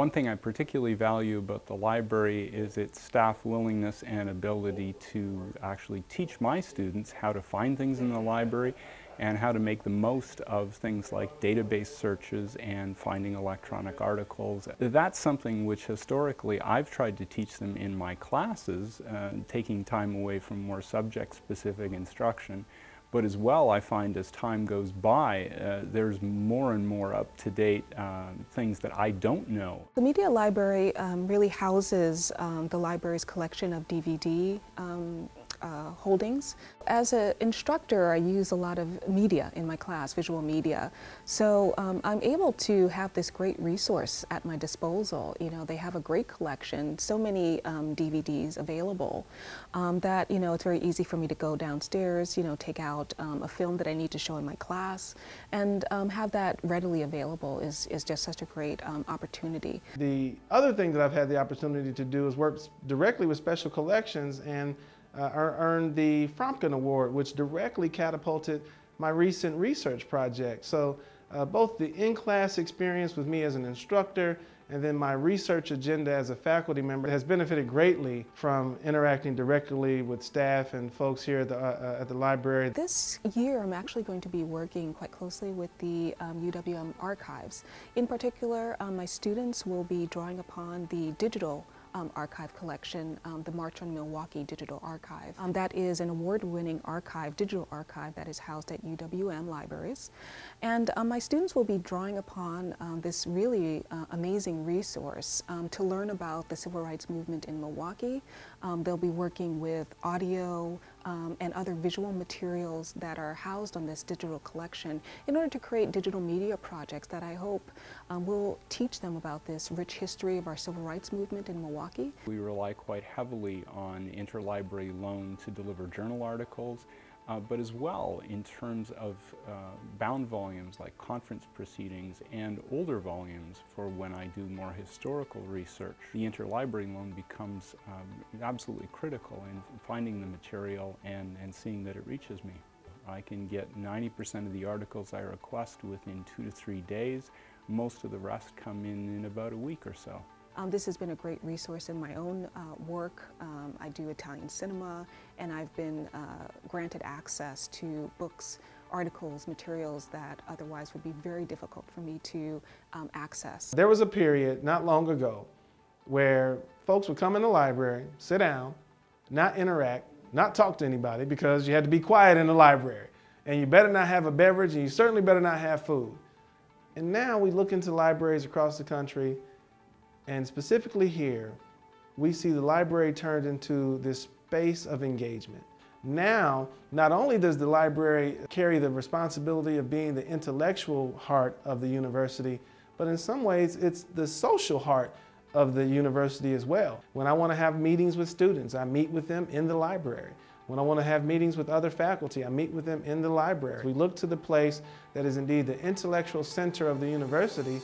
One thing I particularly value about the library is its staff willingness and ability to actually teach my students how to find things in the library and how to make the most of things like database searches and finding electronic articles. That's something which historically I've tried to teach them in my classes, taking time away from more subject-specific instruction. But as well, I find as time goes by, there's more and more up-to-date things that I don't know. The Media Library really houses the library's collection of DVD holdings. As an instructor, I use a lot of media in my class, visual media. So I'm able to have this great resource at my disposal. You know, they have a great collection, so many DVDs available that, you know, it's very easy for me to go downstairs, you know, take out a film that I need to show in my class, and have that readily available is just such a great opportunity. The other thing that I've had the opportunity to do is work directly with special collections and earned the Fromkin Award, which directly catapulted my recent research project. So both the in-class experience with me as an instructor and then my research agenda as a faculty member has benefited greatly from interacting directly with staff and folks here at the library. This year I'm actually going to be working quite closely with the UWM archives. In particular, my students will be drawing upon the digital archive collection, the March on Milwaukee Digital Archive. That is an award-winning archive, digital archive that is housed at UWM libraries. And my students will be drawing upon this really amazing resource to learn about the civil rights movement in Milwaukee. They'll be working with audio and other visual materials that are housed on this digital collection in order to create digital media projects that I hope will teach them about this rich history of our civil rights movement in Milwaukee. We rely quite heavily on interlibrary loan to deliver journal articles, but as well in terms of bound volumes like conference proceedings and older volumes for when I do more historical research. The interlibrary loan becomes absolutely critical in finding the material and seeing that it reaches me. I can get 90% of the articles I request within 2 to 3 days. Most of the rest come in about a week or so. This has been a great resource in my own work. I do Italian cinema, and I've been granted access to books, articles, materials that otherwise would be very difficult for me to access. There was a period not long ago where folks would come in the library, sit down, not interact, not talk to anybody because you had to be quiet in the library. And you better not have a beverage, and you certainly better not have food. And now we look into libraries across the country, and specifically here, we see the library turned into this space of engagement. Now, not only does the library carry the responsibility of being the intellectual heart of the university, but in some ways it's the social heart of the university as well. When I want to have meetings with students, I meet with them in the library. When I want to have meetings with other faculty, I meet with them in the library. We look to the place that is indeed the intellectual center of the university